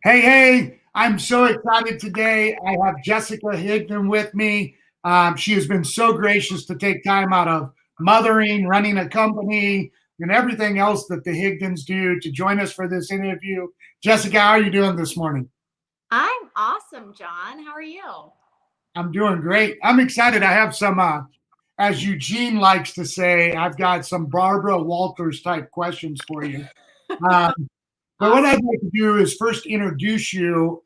Hey, I'm so excited today. I have Jessica Higdon with me. She has been so gracious to take time out of mothering, running a company, and everything else that the Higdons do to join us for this interview. Jessica, how are you doing this morning? I'm awesome, John. How are you? I'm doing great. I'm excited. I have some, as Eugene likes to say, I've got some Barbara Walters type questions for you. Um, But what I'd Awesome. like to do is first introduce you,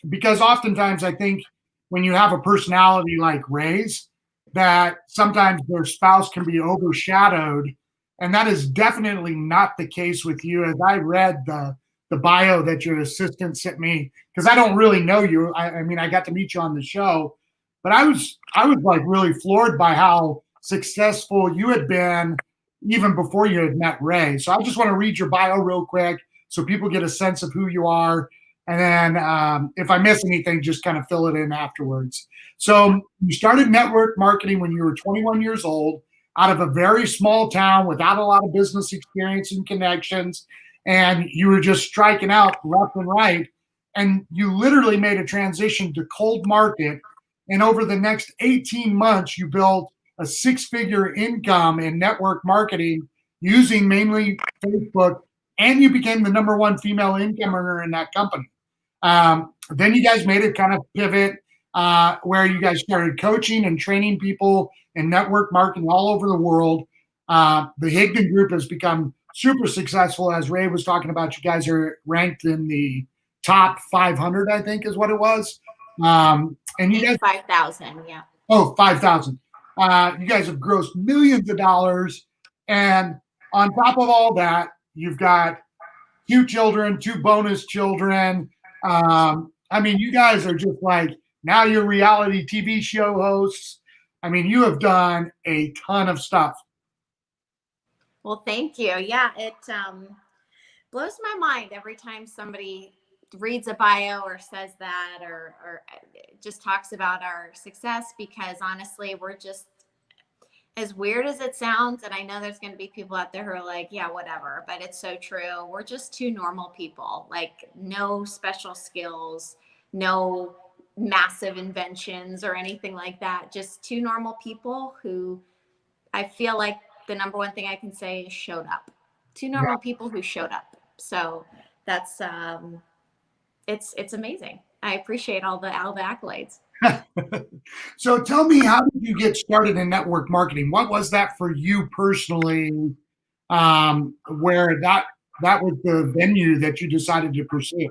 because oftentimes I think when you have a personality like Ray's, that sometimes their spouse can be overshadowed, and that is definitely not the case with you. As I read the bio that your assistant sent me, because I don't really know you. I mean, I got to meet you on the show, but I was like really floored by how successful you had been even before you had met Ray. So I just want to read your bio real quick so people get a sense of who you are. And then if I miss anything, just kind of fill it in afterwards. So you started network marketing when you were 21 years old out of a very small town without a lot of business experience and connections. And you were just striking out left and right. And you literally made a transition to cold market. And over the next 18 months, you built a six-figure income in network marketing using mainly Facebook, and you became the number one female income earner in that company. Then you guys made it kind of pivot where you guys started coaching and training people in network marketing all over the world. The Higdon Group has become super successful. As Ray was talking about, you guys are ranked in the top 500, I think is what it was. I And you think guys, 5,000. Yeah. oh, 5,000. You guys have grossed millions of dollars. And on top of all that, you've got two children, two bonus children. I mean, you guys are just like now you're reality TV show hosts. I mean, you have done a ton of stuff. Well, thank you. Yeah, it blows my mind every time somebody reads a bio or says that or just talks about our success because honestly, we're just as weird as it sounds, and I know there's going to be people out there who are like, yeah, whatever, but it's so true. We're just two normal people, like no special skills, no massive inventions or anything like that. Just two normal people who I feel like the number one thing I can say is showed up. Two normal people who showed up. So that's it's amazing. I appreciate all the accolades. So tell me, how did you get started in network marketing? What was that for you personally? Where that was the venue that you decided to pursue?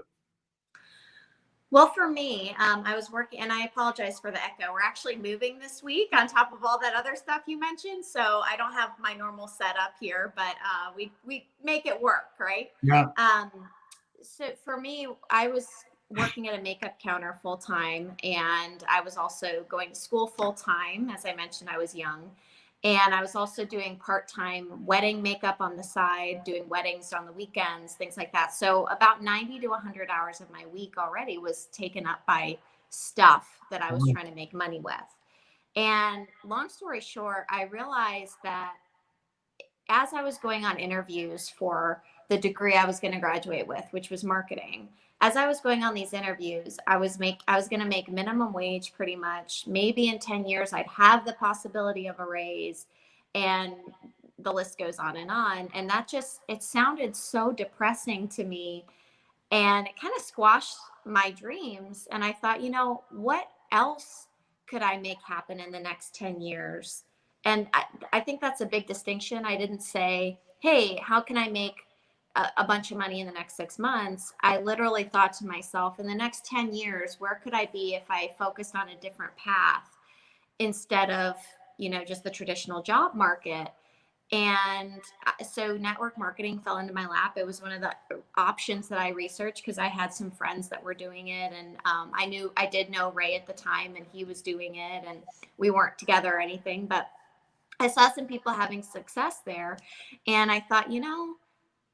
Well, for me, I was working, and I apologize for the echo. We're actually moving this week on top of all that other stuff you mentioned, so I don't have my normal setup here, but we make it work, right? Yeah. Um, so for me, I was working at a makeup counter full time, and I was also going to school full time. As I mentioned, I was young. And I was also doing part time wedding makeup on the side, doing weddings on the weekends, things like that. So about 90 to 100 hours of my week already was taken up by stuff that I was trying to make money with. And long story short, I realized that as I was going on interviews for the degree I was going to graduate with, which was marketing, as I was going on these interviews, I was going to make minimum wage pretty much. Maybe in 10 years I'd have the possibility of a raise, and the list goes on and on. And that just it sounded so depressing to me, and it kind of squashed my dreams. And I thought, what else could I make happen in the next 10 years? And I think that's a big distinction. I didn't say, hey, how can I make a bunch of money in the next 6 months? I literally thought to myself, in the next 10 years, where could I be if I focused on a different path instead of, just the traditional job market? And so network marketing fell into my lap. It was one of the options that I researched because I had some friends that were doing it. And I did know Ray at the time, and he was doing it, and we weren't together or anything, but I saw some people having success there. And I thought,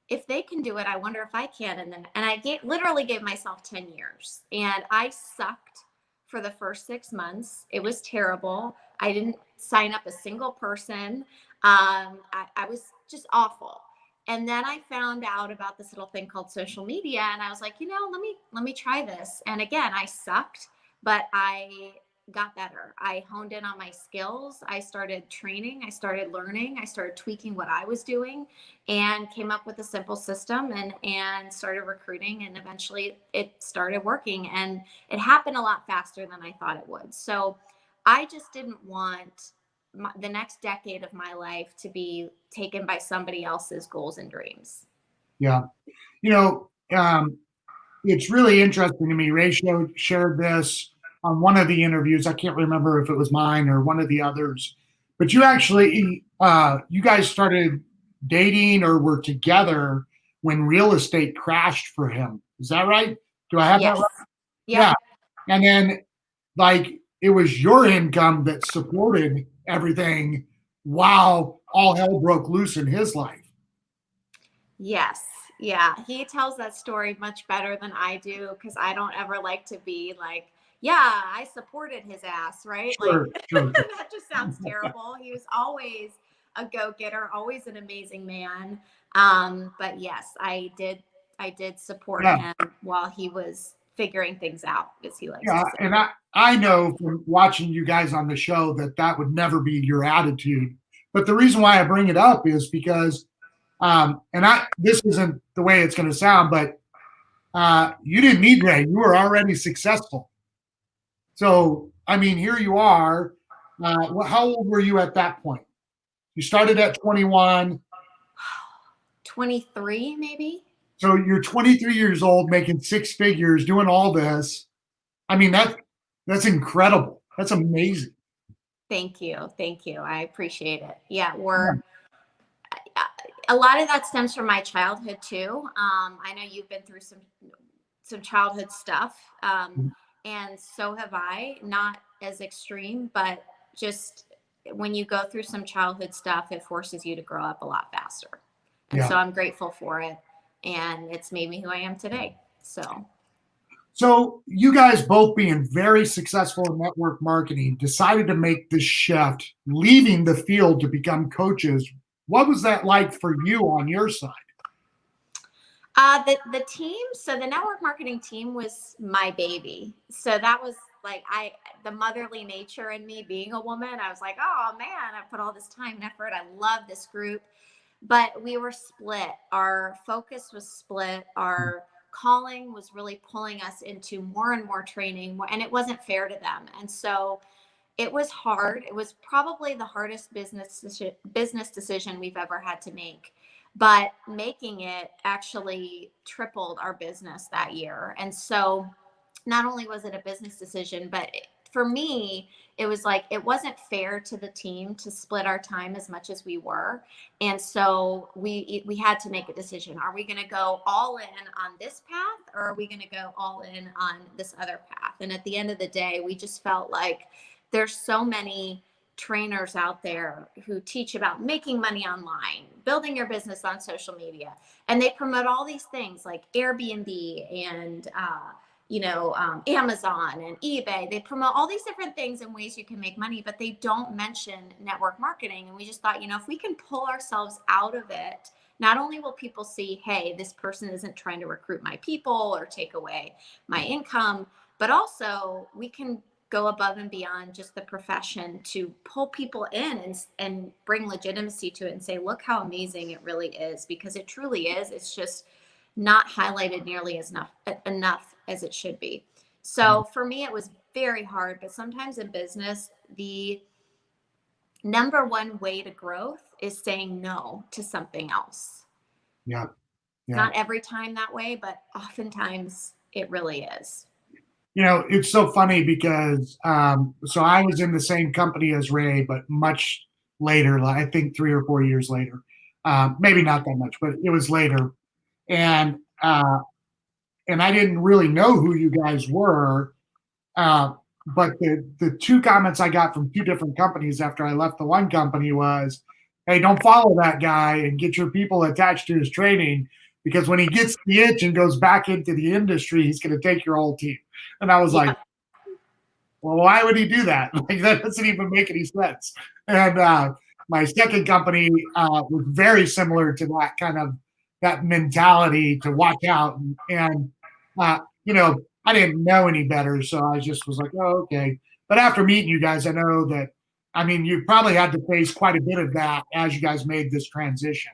if they can do it, I wonder if I can. And I literally gave myself 10 years, and I sucked for the first 6 months. It was terrible. I didn't sign up a single person. I was just awful. And then I found out about this little thing called social media, and I was like, let me try this. And again, I sucked, but I got better. I honed in on my skills. I started training, I started learning, I started tweaking what I was doing, and came up with a simple system, and started recruiting, and eventually it started working, and it happened a lot faster than I thought it would. So I just didn't want the next decade of my life to be taken by somebody else's goals and dreams. Yeah. You know, it's really interesting to me. Ray shared this on one of the interviews. I can't remember if it was mine or one of the others, but you actually, you guys started dating or were together when real estate crashed for him. Is that right? Do I have that Yes. right? Yep. Yeah. And then, like, it was your income that supported everything while all hell broke loose in his life. Yes. Yeah. He tells that story much better than I do, because I don't ever like to be like, yeah, I supported his ass, right? Like, Sure, sure. that just sounds terrible. He was always a go-getter, always an amazing man. But yes, I did support Yeah. him while he was figuring things out, as he likes to Yeah, say. and I know from watching you guys on the show that that would never be your attitude. But the reason why I bring it up is because, and this isn't the way it's going to sound, but you didn't need Ray. You were already successful. So, I mean, here you are. How old were you at that point? You started at 21. 23, maybe. So you're 23 years old, making six figures, doing all this. I mean, that's incredible. That's amazing. Thank you. Thank you. I appreciate it. Yeah, a lot of that stems from my childhood too. I know you've been through some childhood stuff, and so have I. Not as extreme, but just when you go through some childhood stuff, it forces you to grow up a lot faster. And Yeah. so I'm grateful for it, and it's made me who I am today. So you guys both being very successful in network marketing decided to make this shift, leaving the field to become coaches. What was that like for you on your side? The team, so the network marketing team was my baby. So that was like the motherly nature in me being a woman. I was like, oh man, I put all this time and effort. I love this group. But we were split. Our focus was split. Our calling was really pulling us into more and more training, and it wasn't fair to them. And so it was hard. It was probably the hardest business decision we've ever had to make. But making it actually tripled our business that year. And so not only was it a business decision, but for me, it was like it wasn't fair to the team to split our time as much as we were. And so we had to make a decision. Are we going to go all in on this path, or are we going to go all in on this other path? And at the end of the day, we just felt like there's so many trainers out there who teach about making money online, building your business on social media, and they promote all these things like Airbnb and Amazon and eBay. They promote all these different things and ways you can make money, but they don't mention network marketing. And we just thought, if we can pull ourselves out of it, not only will people see, hey, this person isn't trying to recruit my people or take away my income, but also we can go above and beyond just the profession to pull people in and bring legitimacy to it and say, look how amazing it really is, because it truly is. It's just not highlighted nearly as enough as it should be. So for me, it was very hard, but sometimes in business, the number one way to growth is saying no to something else. Yeah. Not every time that way, but oftentimes it really is. It's so funny because so I was in the same company as Ray, but much later, I think 3 or 4 years later. Maybe not that much, but it was later. And I didn't really know who you guys were. But the two comments I got from two different companies after I left the one company was, hey, don't follow that guy and get your people attached to his training, because when he gets the itch and goes back into the industry, he's going to take your whole team. And I was like, well, why would he do that? Like, that doesn't even make any sense. And my second company was very similar to that kind of that mentality to watch out and you know, I didn't know any better, so I just was like, oh, okay. But after meeting you guys, I know that I mean you probably had to face quite a bit of that as you guys made this transition.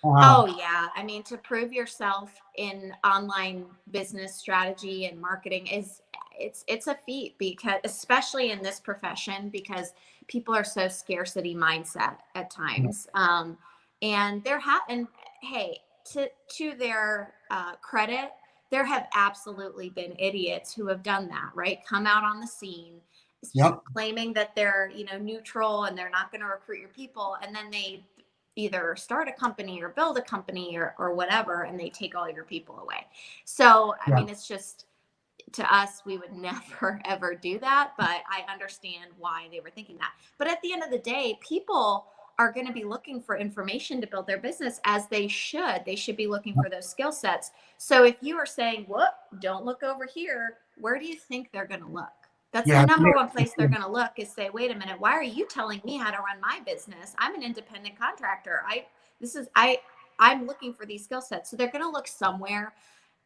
Oh yeah. I mean, to prove yourself in online business strategy and marketing is it's a feat, because especially in this profession, because people are so scarcity mindset at times. And and hey, to their credit, there have absolutely been idiots who have done that, right? Come out on the scene Yep. claiming that they're, neutral and they're not going to recruit your people, and then they either start a company or build a company or whatever, and they take all your people away. So I Yeah. mean, it's just, to us, we would never ever do that, but I understand why they were thinking that. But at the end of the day, people are going to be looking for information to build their business, as they should be looking for those skill sets. So if you are saying, "Whoop, don't look over here," where do you think they're going to look? That's the Yeah. number one place they're going to look, is say, wait a minute, why are you telling me how to run my business? I'm an independent contractor. I'm looking for these skill sets. So they're going to look somewhere,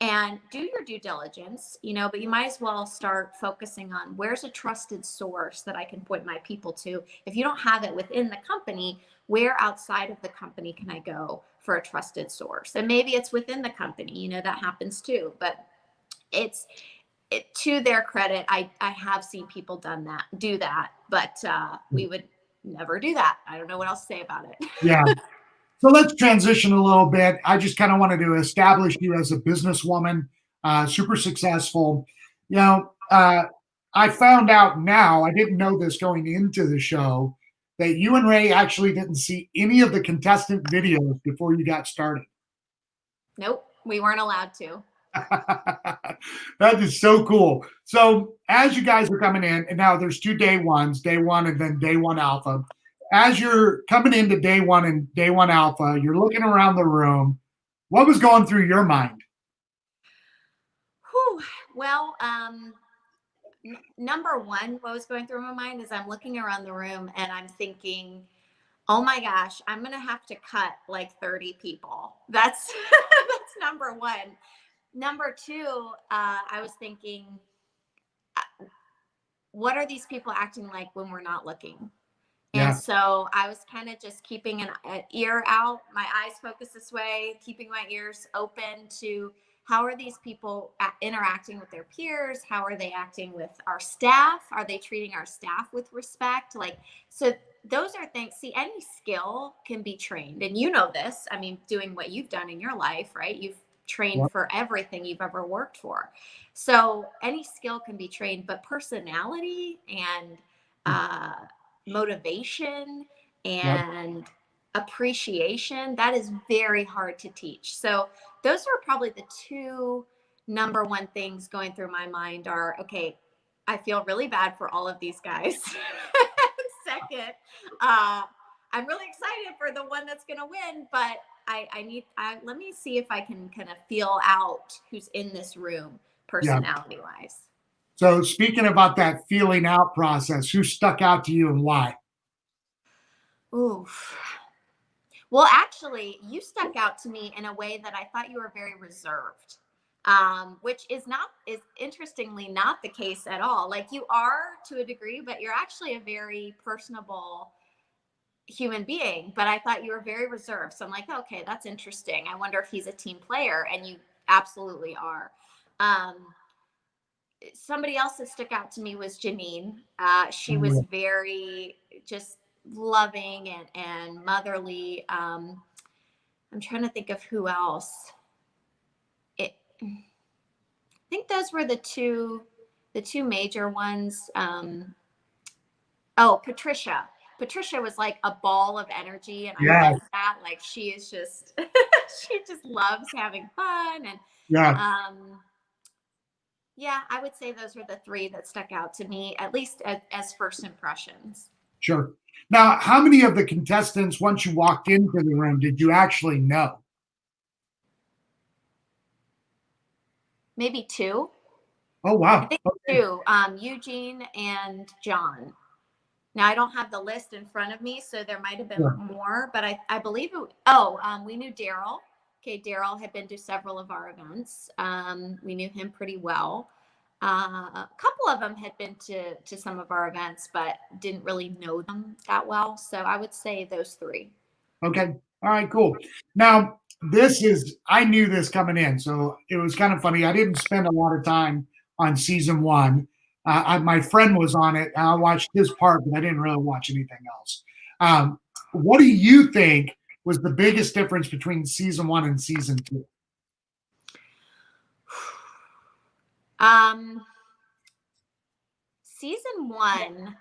and do your due diligence, but you might as well start focusing on, where's a trusted source that I can point my people to. If you don't have it within the company, where outside of the company can I go for a trusted source? And maybe it's within the company, that happens too. But to their credit, I have seen people do that, but we would never do that. I don't know what else to say about it. Yeah. So let's transition a little bit. I just kind of wanted to establish you as a businesswoman, super successful. You know, I found out now, I didn't know this going into the show, that you and Ray actually didn't see any of the contestant videos before you got started. Nope, we weren't allowed to. That is so cool. So as you guys are coming in, and now there's 2 day 1s, day 1 and then day 1 alpha. As you're coming into day 1 and day 1 alpha, you're looking around the room. What was going through your mind? Whew. Well, number one, what was going through my mind is, I'm looking around the room and I'm thinking, oh my gosh, I'm going to have to cut like 30 people. That's that's number one. Number two, I was thinking, what are these people acting like when we're not looking? And Yeah, so I was kind of just keeping an ear out, my eyes focused this way, keeping my ears open to, how are these people interacting with their peers? How are they acting with our staff? Are they treating our staff with respect? Like, so those are things. See, any skill can be trained. And you know this, I mean, doing what you've done in your life, right? You've yeah, trained for everything you've ever worked for. So any skill can be trained, but personality and, motivation yeah, and appreciation, that is very hard to teach. So those are probably the two number one things going through my mind are, okay, I feel really bad for all of these guys. Second, I'm really excited for the one that's going to win, but let me see if I can kind of feel out who's in this room yeah. personality wise. So speaking about that feeling out process, who stuck out to you and why? Oof. Well, actually, you stuck out to me in a way that I thought you were very reserved, which is interestingly not the case at all. Like, you are to a degree, but you're actually a very personable human being. But I thought you were very reserved. So I'm like, okay, that's interesting. I wonder if he's a team player, and you absolutely are. Um, Somebody else that stuck out to me was Janine. She was very just loving and motherly. I'm trying to think of who else. I think those were the two major ones. Oh, Patricia. Patricia was like a ball of energy, and I Yeah, love that. Like, she is just she just loves having fun, and yeah, um yeah, I would say those were the three that stuck out to me, at least as first impressions. sure. Now, how many of the contestants, once you walked into the room, did you actually know? Maybe two. Oh, I wow. think Okay. two. Eugene and John. Now I don't have the list in front of me, so there might have been Sure. more, but I believe we knew Daryl. Okay, Daryl had been to several of our events. We knew him pretty well. A couple of them had been to some of our events, but didn't really know them that well. So I would say those three. Okay. All right, cool. Now, I knew this coming in, so it was kind of funny. I didn't spend a lot of time on season one. My friend was on it, and I watched his part, but I didn't really watch anything else. What do you think was the biggest difference between season one and season two? Season one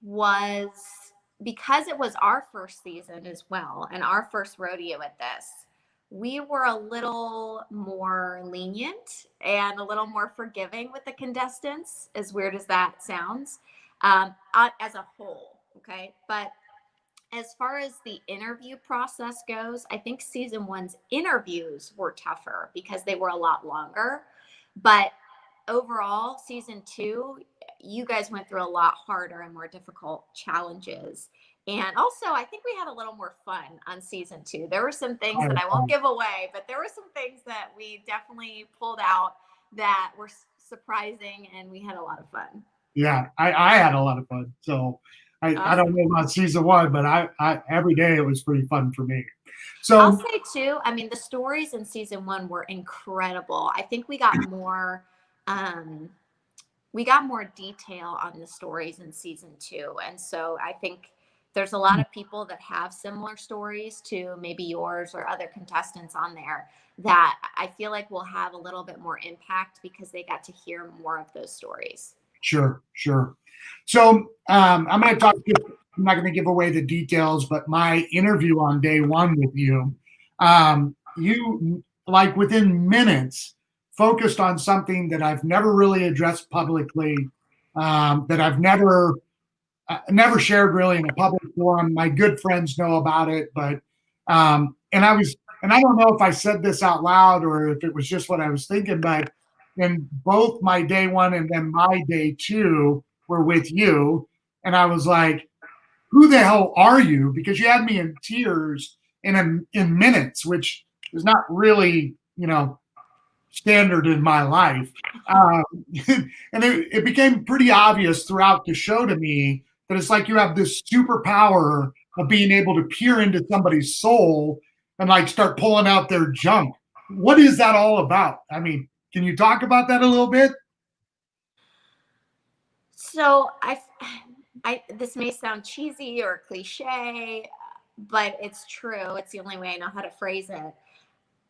was, because it was our first season as well and our first rodeo at this, we were a little more lenient and a little more forgiving with the contestants, as weird as that sounds, as a whole. Okay. But as far as the interview process goes, I think season one's interviews were tougher because they were a lot longer. But overall, season two, you guys went through a lot harder and more difficult challenges. And also, I think we had a little more fun on season two. There were some things that I won't give away, but there were some things that we definitely pulled out that were surprising, and we had a lot of fun. Yeah, I had a lot of fun. So I don't Awesome. know about season one, but I every day it was pretty fun for me. I'll So say too, I mean, the stories in season one were incredible. I think um, we got more detail on the stories in season two. And so I think there's a lot of people that have similar stories to maybe yours or other contestants on there that I feel like will have a little bit more impact because they got to hear more of those stories. sure, sure. So I'm going to talk. I'm not going to give away the details, but my interview on day one with you, you like within minutes focused on something that I've never really addressed publicly, that I've never shared really in a public forum. My good friends know about it, but and I don't know if I said this out loud or if it was just what I was thinking, but in both my day one and then my day two were with you, and I was like, "Who the hell are you?" Because you had me in tears in minutes, which is not really standard in my life. Um, and it became pretty obvious throughout the show to me that it's like you have this superpower of being able to peer into somebody's soul and like start pulling out their junk. What is that all about? I mean, can you talk about that a little bit? So this may sound cheesy or cliche, but it's true. It's the only way I know how to phrase it.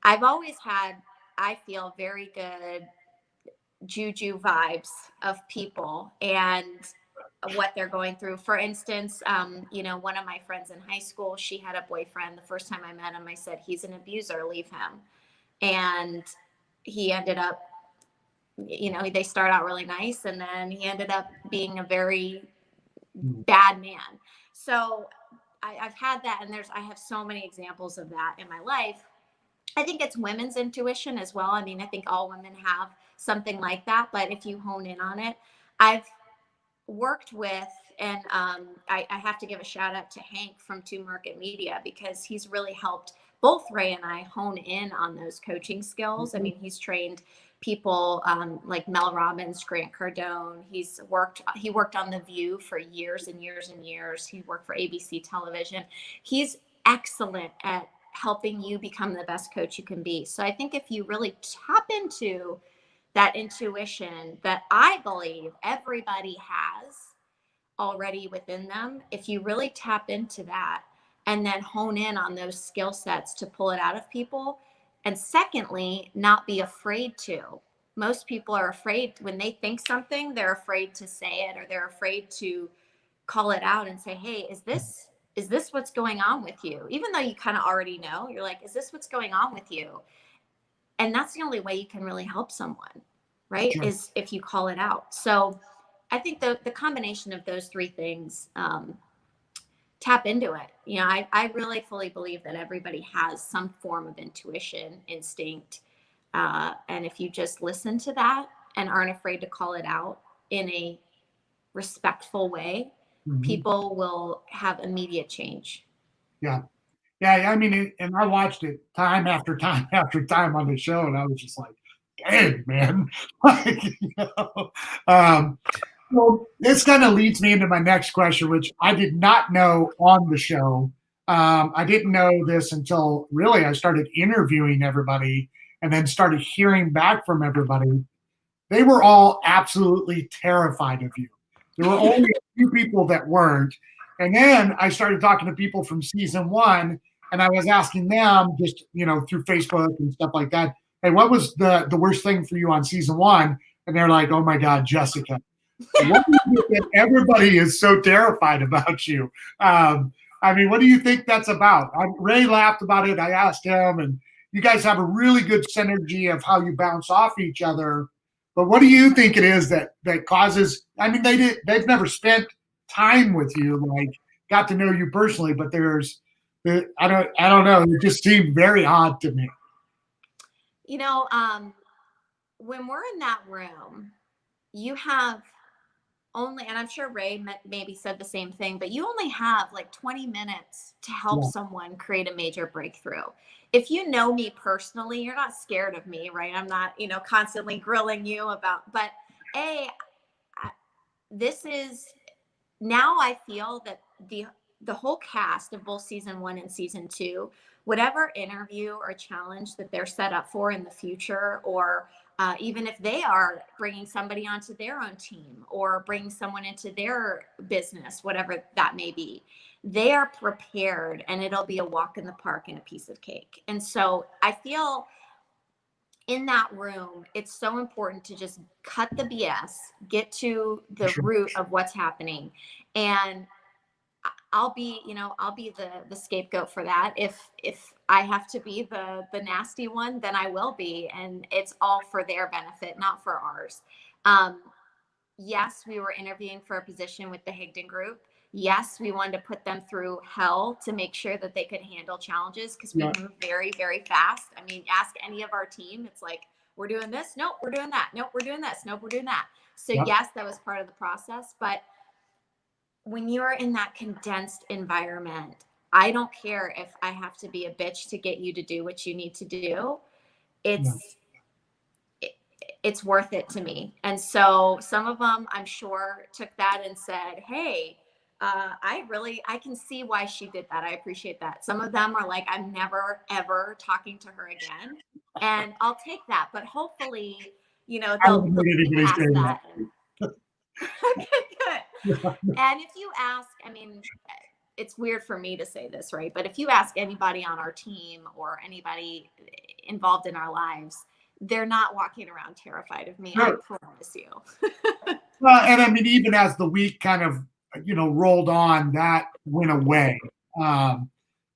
I've always had, I feel, very good juju vibes of people and what they're going through. For instance, one of my friends in high school, she had a boyfriend. The first time I met him, I said, "He's an abuser, leave him." And he ended up, they start out really nice, and then he ended up being a very bad man. So I've had that, and I have so many examples of that in my life. I think it's women's intuition as well. I mean, I think all women have something like that, but if you hone in on it, I've worked with, and I have to give a shout out to Hank from Two Market Media because he's really helped both Ray and I hone in on those coaching skills. I mean, he's trained people like Mel Robbins, Grant Cardone. He worked on The View for years and years and years. He worked for ABC television. He's excellent at helping you become the best coach you can be. So I think if you really tap into that intuition that I believe everybody has already within them, if you really tap into that and then hone in on those skill sets to pull it out of people. And secondly, not be afraid to. Most people are afraid when they think something, they're afraid to say it, or they're afraid to call it out and say, "Hey, is this what's going on with you?" Even though you kind of already know, you're like, "Is this what's going on with you?" And that's the only way you can really help someone, right? Sure. Is if you call it out. So I think the combination of those three things, tap into it. I really fully believe that everybody has some form of intuition, instinct. And if you just listen to that and aren't afraid to call it out in a respectful way, Mhm. people will have immediate change. Yeah. Yeah, I mean, and I watched it time after time after time on the show, and I was just like, "Dang, man!" Like, um, well, this kind of leads me into my next question, which I did not know on the show. I didn't know this until really I started interviewing everybody, and then started hearing back from everybody. They were all absolutely terrified of you. There were only a few people that weren't. And then I started talking to people from season one, and I was asking them just, through Facebook and stuff like that, hey, what was the worst thing for you on season one? And they're like, oh my God, Jessica. What is it that everybody is so terrified about you? I mean, what do you think that's about? Ray laughed about it. I asked him, and you guys have a really good synergy of how you bounce off each other. But what do you think it is that causes? I mean, they've never spent time with you, like got to know you personally, but I don't know. It just seemed very odd to me. You know, um, when we're in that room, you have only, and I'm sure Ray maybe said the same thing, but you only have like 20 minutes to help Yeah, someone create a major breakthrough. If you know me personally, you're not scared of me, right? I'm not, constantly grilling you about, but A, I- this is now I feel that the whole cast of both season one and season two, whatever interview or challenge that they're set up for in the future, or even if they are bringing somebody onto their own team or bringing someone into their business, whatever that may be, they are prepared and it'll be a walk in the park and a piece of cake. And so I feel in that room, it's so important to just cut the BS, get to for the sure. root of what's happening. And I'll be the scapegoat for that. If I have to be the nasty one, then I will be. And it's all for their benefit, not for ours. Um, yes, we were interviewing for a position with the Higdon group. Yes, we wanted to put them through hell to make sure that they could handle challenges because we Yeah, move very, very fast. I mean, ask any of our team, it's like, we're doing this. Nope, we're doing that. Nope, we're doing this. Nope, we're doing that. So, yeah, yes, that was part of the process. But when you're in that condensed environment, I don't care if I have to be a bitch to get you to do what you need to do. yeah. It's it's worth it to me. And so some of them, I'm sure, took that and said, hey, I can see why she did that. I appreciate that. Some of them are like, I'm never, ever talking to her again. And I'll take that. But hopefully, I haven't they'll heard see anybody past say that. that. And okay, good. And if you ask, I mean, it's weird for me to say this, right? But if you ask anybody on our team or anybody involved in our lives, they're not walking around terrified of me. I Sure. promise you. Well, and I mean, even as the week kind of, rolled on, that went away. Um,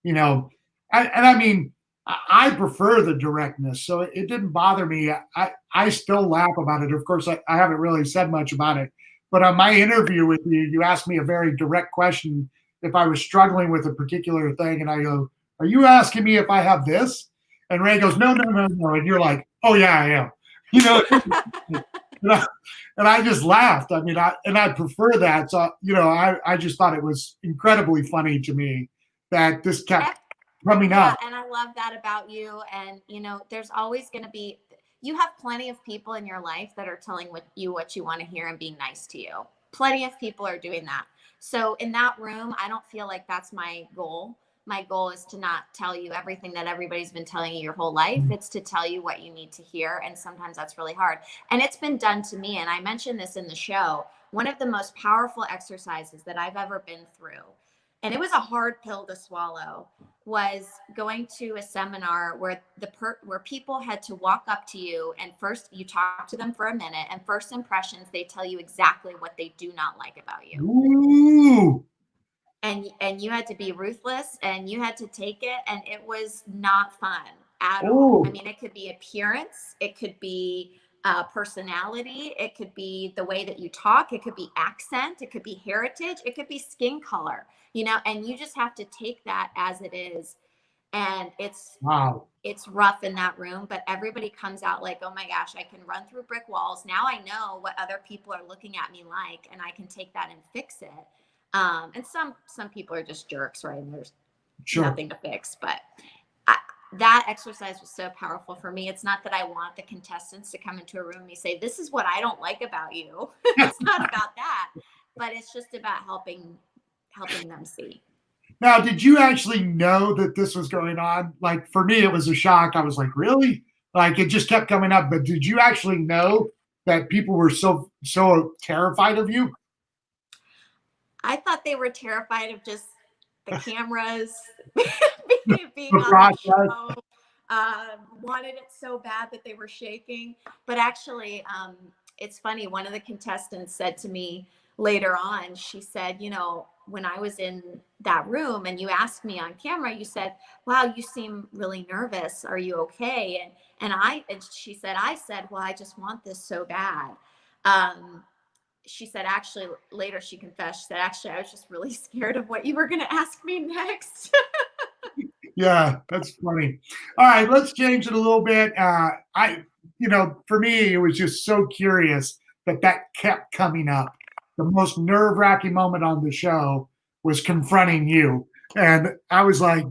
you know, and I mean, I prefer the directness, so it didn't bother me. I still laugh about it. Of course, I haven't really said much about it, but on my interview with you, you asked me a very direct question if I was struggling with a particular thing, and I go, "Are you asking me if I have this?" And Ray goes, "No, no, no, no," and you're like, "Oh yeah, I am." You know, and I just laughed. I mean, I prefer that. So, I just thought it was incredibly funny to me that this kept coming Yeah, up. and I love that about you. And there's always going to be, you have plenty of people in your life that are telling what you want to hear and being nice to you. Plenty of people are doing that. So in that room, I don't feel like that's my goal. My goal is to not tell you everything that everybody's been telling you your whole life. It's to tell you what you need to hear. And sometimes that's really hard. And it's been done to me. And I mentioned this in the show. One of the most powerful exercises that I've ever been through, and it was a hard pill to swallow, was going to a seminar where where people had to walk up to you and first you talk to them for a minute, and first impressions, they tell you exactly what they do not like about you. Ooh. And you had to be ruthless and you had to take it, and it was not fun at all. I Oh, mean, it could be appearance, it could be personality, it could be the way that you talk, it could be accent, it could be heritage, it could be skin color, and you just have to take that as it is. And wow. it's rough in that room, but everybody comes out like, oh my gosh, I can run through brick walls. Now I know what other people are looking at me like, and I can take that and fix it. And some people are just jerks, right? And there's Sure. nothing to fix. But I, that exercise was so powerful for me. It's not that I want the contestants to come into a room and me say, "This is what I don't like about you." It's not about that, but it's just about helping them see. Now, did you actually know that this was going on? Like for me, it was a shock. I was like, really? Like it just kept coming up. But did you actually know that people were so terrified of you? I thought they were terrified of just the cameras, being The on the process. show, uh, wanted it so bad that they were shaking. But actually, it's funny. One of the contestants said to me later on, she said, when I was in that room and you asked me on camera, you said, "Wow, you seem really nervous. Are you okay?" And she said, "I said, well, I just want this so bad." Um, she said, actually, later she confessed, she said, actually, I was just really scared of what you were going to ask me next. Yeah, that's funny. All right, let's change it a little bit. For me, it was just so curious that kept coming up. The most nerve wracking moment on the show was confronting you. And I was like,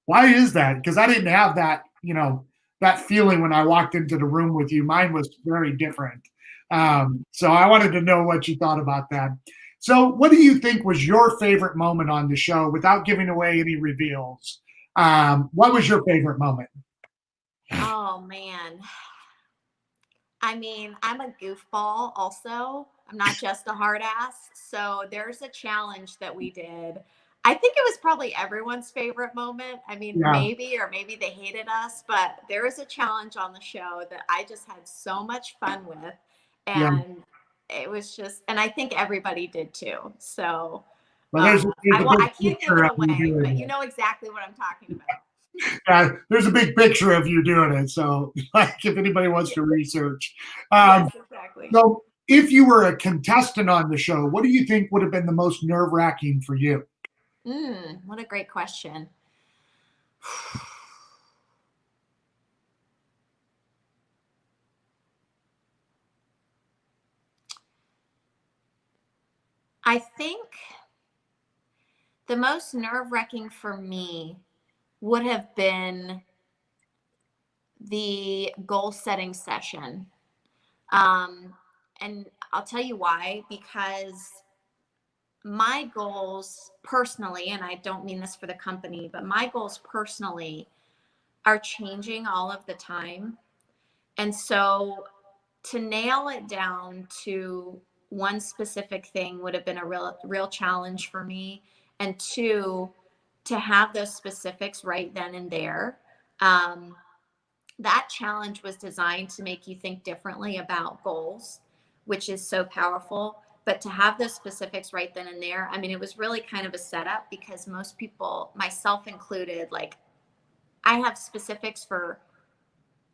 why is that? Because I didn't have that feeling when I walked into the room with you. Mine was very different. So I wanted to know what you thought about that. So, what do you think was your favorite moment on the show without giving away any reveals? What was your favorite moment? Oh, man. I mean, I'm a goofball also. I'm not just a hard ass. So there's a challenge that we did. I think it was probably everyone's favorite moment. I mean, Yeah, maybe they hated us, but there was a challenge on the show that I just had so much fun with. yeah. And it was just, and I think everybody did too. So Well, there's a I big can't give picture it of you away, doing but you it. know exactly what I'm talking about. Yeah, there's a big picture of you doing it. So, like, if anybody wants Yeah. to research. Yes, exactly. So, if you were a contestant on the show, what do you think would have been the most nerve wracking for you? What a great question. I think the most nerve wracking for me would have been the goal setting session. Um, and I'll tell you why, because my goals personally, and I don't mean this for the company, but my goals personally are changing all of the time. And so to nail it down to one specific thing would have been a real challenge for me. And two, to have those specifics right then and there. Um, that challenge was designed to make you think differently about goals, which is so powerful. But to have those specifics right then and there, I mean, it was really kind of a setup because most people, myself included, like I have specifics for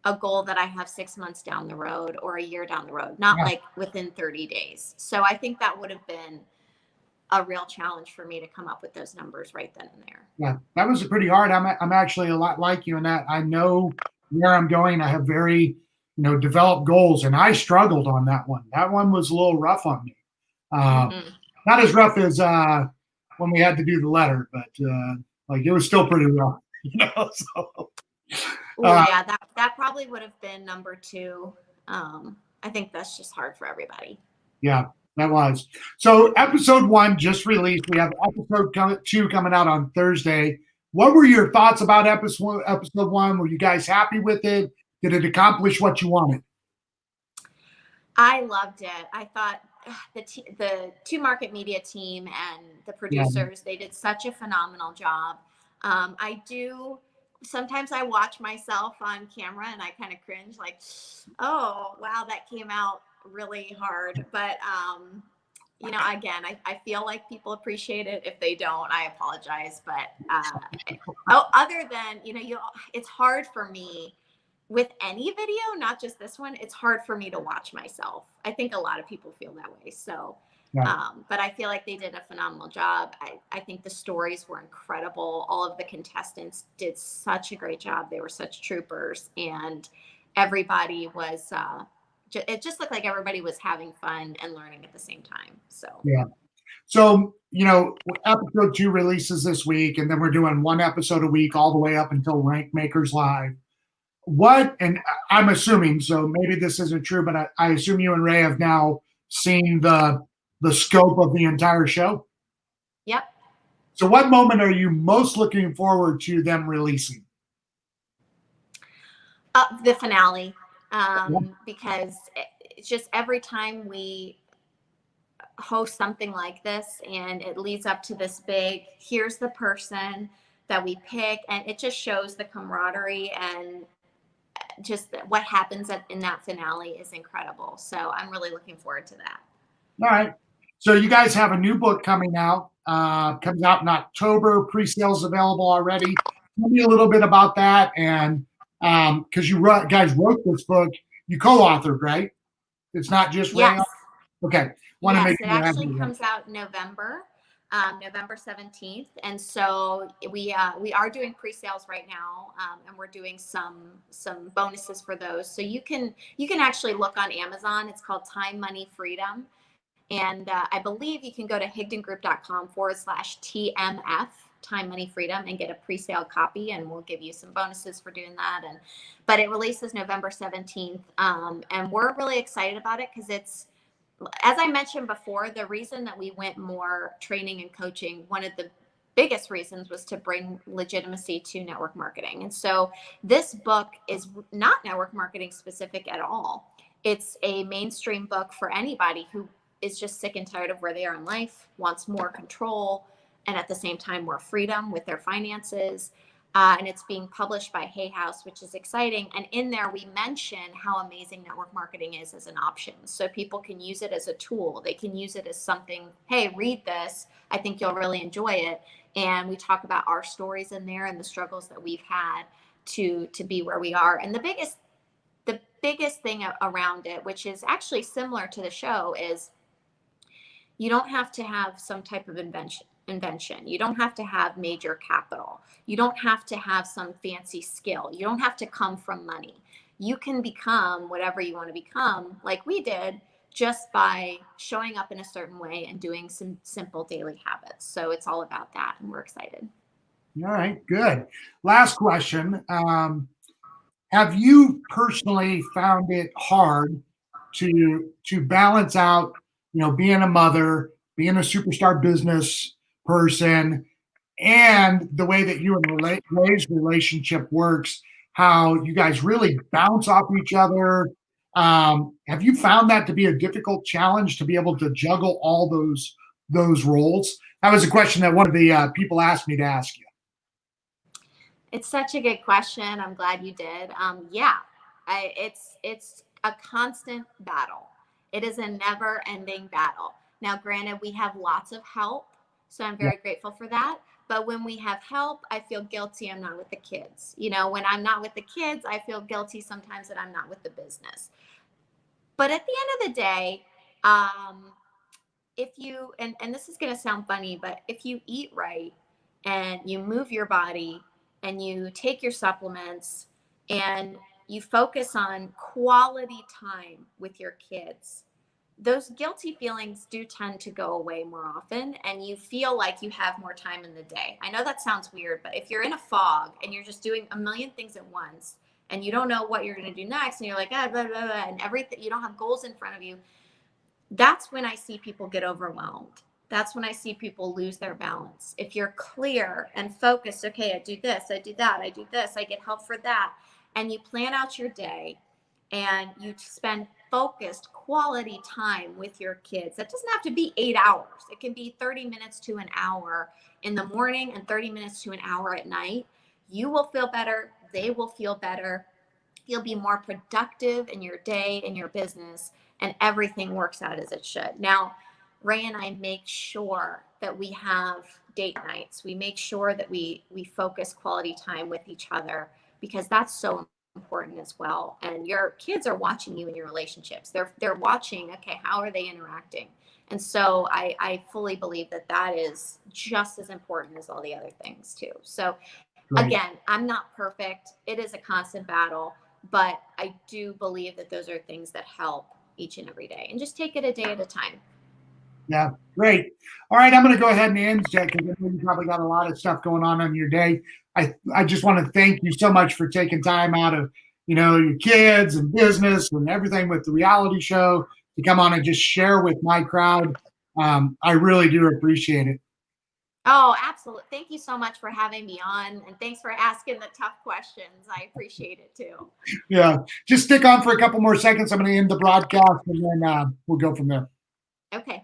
a goal that I have 6 months down the road or a year down the road, not Yeah, like within 30 days. So I think that would have been a real challenge for me to come up with those numbers right then and there. yeah, that was pretty hard. I'm actually a lot like you in that I know where I'm going. I have very developed goals, and I struggled on that one. That one was a little rough on me. Uh, Mm-hmm. Not as rough as when we had to do the letter, but like it was still pretty rough. So Oh uh, yeah, that probably would have been number two. I think that's just hard for everybody. yeah, that was. So episode one just released. We have two coming out on Thursday. What were your thoughts about episode one? Were you guys happy with it? Did it accomplish what you wanted? I loved it. I thought the two market media team and the Yeah, producers, they did such a phenomenal job. I do sometimes I watch myself on camera and I kind of cringe, like, oh wow, that came out really hard. But again, I feel like people appreciate it. If they don't, I apologize. But other than it's hard for me with any video, not just this one. It's hard for me to watch myself. I think a lot of people feel that way. So, yeah, but I feel like they did a phenomenal job. I think the stories were incredible. All of the contestants did such a great job. They were such troopers, and everybody was. It just looked like everybody was having fun and learning at the same time. So. yeah. So, episode 2 releases this week, and then we're doing one episode a week all the way up until Rank Makers Live. And I'm assuming, so maybe this isn't true, but I assume you and Ray have now seen the scope of the entire show. Yep. So what moment are you most looking forward to them releasing? The finale, because it's just every time we host something like this and it leads up to this big, here's the person that we pick, and it just shows the camaraderie, and just what happens in that finale is incredible. So I'm really looking forward to that. All right. So you guys have a new book coming out. Comes out in October. Pre-sales available already. Tell me a little bit about that, and because guys wrote this book, you co-authored, right? It's not just Ray. Yes. Okay. Want to make sure it actually comes out November 17th, and so we are doing pre-sales right now, and we're doing some bonuses for those. So you can actually look on Amazon. It's called Time, Money, Freedom. And I believe you can go to higdongroup.com/TMF, Time, Money, Freedom, and get a pre-sale copy, and we'll give you some bonuses for doing that. But it releases November 17th, and we're really excited about it because it's, as I mentioned before, the reason that we went more training and coaching, one of the biggest reasons was to bring legitimacy to network marketing. And so this book is not network marketing specific at all. It's a mainstream book for anybody who is just sick and tired of where they are in life, wants more control, and at the same time more freedom with their finances. And it's being published by Hay House, which is exciting. And in there, we mention how amazing network marketing is as an option. So people can use it as a tool. They can use it as something, hey, read this. I think you'll really enjoy it. And we talk about our stories in there and the struggles that we've had to be where we are. And the biggest thing around it, which is actually similar to the show, is you don't have to have some type of invention. You don't have to have major capital. You don't have to have some fancy skill. You don't have to come from money. You can become whatever you want to become, like we did, just by showing up in a certain way and doing some simple daily habits. So it's all about that, and we're excited. All right, good. Last question. Have you personally found it hard to balance out, being a mother, being a superstar business person, and the way that you and Ray's relationship works, how you guys really bounce off each other? Have you found that to be a difficult challenge to be able to juggle all those roles? That was a question that one of the people asked me to ask you. It's such a good question. I'm glad you did. Yeah, it's a constant battle. It is a never-ending battle. Now, granted, we have lots of help, so I'm very grateful for that. But when we have help, I feel guilty I'm not with the kids. When I'm not with the kids, I feel guilty sometimes that I'm not with the business. But at the end of the day, if you, and this is going to sound funny, but if you eat right and you move your body and you take your supplements and you focus on quality time with your kids, those guilty feelings do tend to go away more often, and you feel like you have more time in the day. I know that sounds weird, but if you're in a fog and you're just doing a million things at once and you don't know what you're going to do next, and you're like, blah, blah, blah, and everything, you don't have goals in front of you, that's when I see people get overwhelmed. That's when I see people lose their balance. If you're clear and focused, okay, I do this, I do that, I do this, I get help for that, and you plan out your day and you spend focused quality time with your kids. That doesn't have to be 8 hours. It can be 30 minutes to an hour in the morning and 30 minutes to an hour at night. You will feel better. They will feel better. You'll be more productive in your day, in your business, and everything works out as it should. Now, Ray and I make sure that we have date nights. We make sure that we focus quality time with each other, because that's so important as well. And your kids are watching you in your relationships. They're watching, okay, how are they interacting? And so I fully believe that is just as important as all the other things too. So again, I'm not perfect. It is a constant battle, but I do believe that those are things that help each and every day, and just take it a day at a time. Yeah, great. All right, I'm going to go ahead and end, Jack, because I know you probably got a lot of stuff going on your day. I just want to thank you so much for taking time out of, your kids and business and everything with the reality show to come on and just share with my crowd. I really do appreciate it. Oh, absolutely. Thank you so much for having me on. And thanks for asking the tough questions. I appreciate it too. Yeah, just stick on for a couple more seconds. I'm going to end the broadcast and then we'll go from there. Okay.